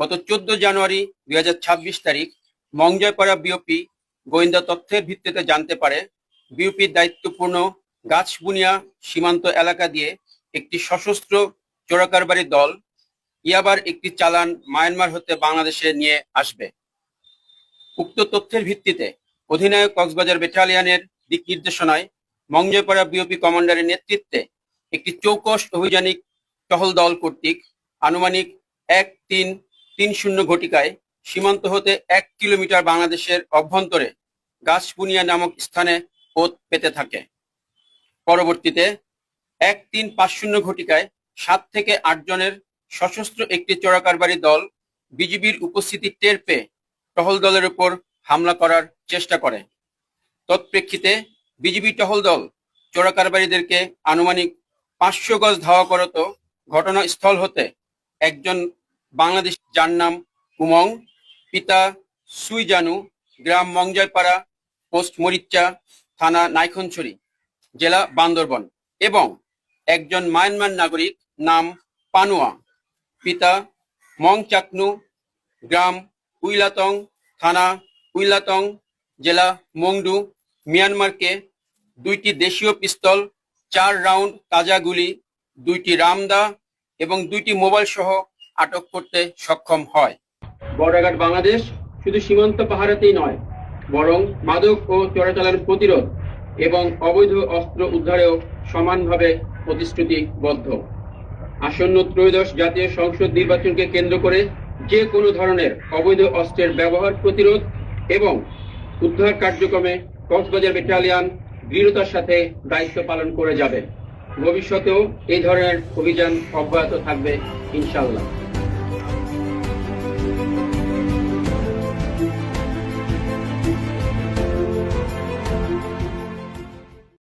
গত 14 জানুয়ারি 2026 তারিখ মংজয়পাড়া বিওপি গোয়েন্দা তথ্যের ভিত্তিতে জানতে পারে বিওপির দায়িত্বপূর্ণ গাছবুনিয়া সীমান্ত এলাকা দিয়ে একটি সশস্ত্র চোরাকারবারি দল ইয়াবার একটি চালান মায়ানমার হতে বাংলাদেশে নিয়ে আসবে। উক্ত তথ্যের ভিত্তিতে অধিনায়ক কক্সবাজার ব্যাটালিয়নের দিক নির্দেশনায় মংজয়পাড়া বিওপি কমান্ডারের নেতৃত্বে একটি চৌকস অভিযানিক টহল দল কর্তৃক আনুমানিক 1330 ঘটিকায় সীমান্ত হতে 1 কিলোমিটার বাংলাদেশের অভ্যন্তরে গাছবুনিয়া নামক স্থানে পথ পেতে থাকে। পরবর্তীতে 1350 ঘটিকায় 7 থেকে 8 জনের সশস্ত্র একটি চোরাকারবারি দল বিজিবির উপস্থিতি টের পেয়ে টহল দলের উপর হামলা করার চেষ্টা করে। তৎপ্রেক্ষিতে বিজিবি টহল দল চোরাকারবারিদেরকে আনুমানিক 500 গজ ধাওয়া করত ঘটনাস্থল হতে একজন বাংলাদেশ, যার নাম উমং, পিতা সুইজানু, গ্রাম মংজয়পাড়া, পোস্ট মরিচ্চা, থানা নাইখনছড়ি, জেলা বান্দরবন, এবং একজন মায়ানমার নাগরিক নাম পানুয়া, পিতা মং চাকনু, গ্রাম উইলাতং, থানা উইলাতং, জেলা মংডু, মিয়ানমারকে 2টি দেশীয় পিস্তল, 4 রাউন্ড তাজা গুলি, 2টি রামদা এবং 2টি মোবাইল সহ আটক করতে সক্ষম হয়। বর্ডার গার্ড বাংলাদেশ শুধু সীমান্ত পাহারাতেই নয়, বরং মাদক ও চোরাচালান প্রতিরোধ এবং অবৈধ অস্ত্র উদ্ধারেও সমানভাবে প্রতিশ্রুতিবদ্ধ। আসন্ন ত্রয়োদশ জাতীয় সংসদ নির্বাচনকে কেন্দ্র করে যে কোনো ধরনের অবৈধ অস্ত্রের ব্যবহার প্রতিরোধ এবং উদ্ধার কার্যক্রমে কক্সবাজার ব্যাটালিয়ন দৃঢ়তার সাথে দায়িত্ব পালন করে যাবে। ভবিষ্যতেও এই ধরনের অভিযান অব্যাহত থাকবে ইনশাআল্লাহ।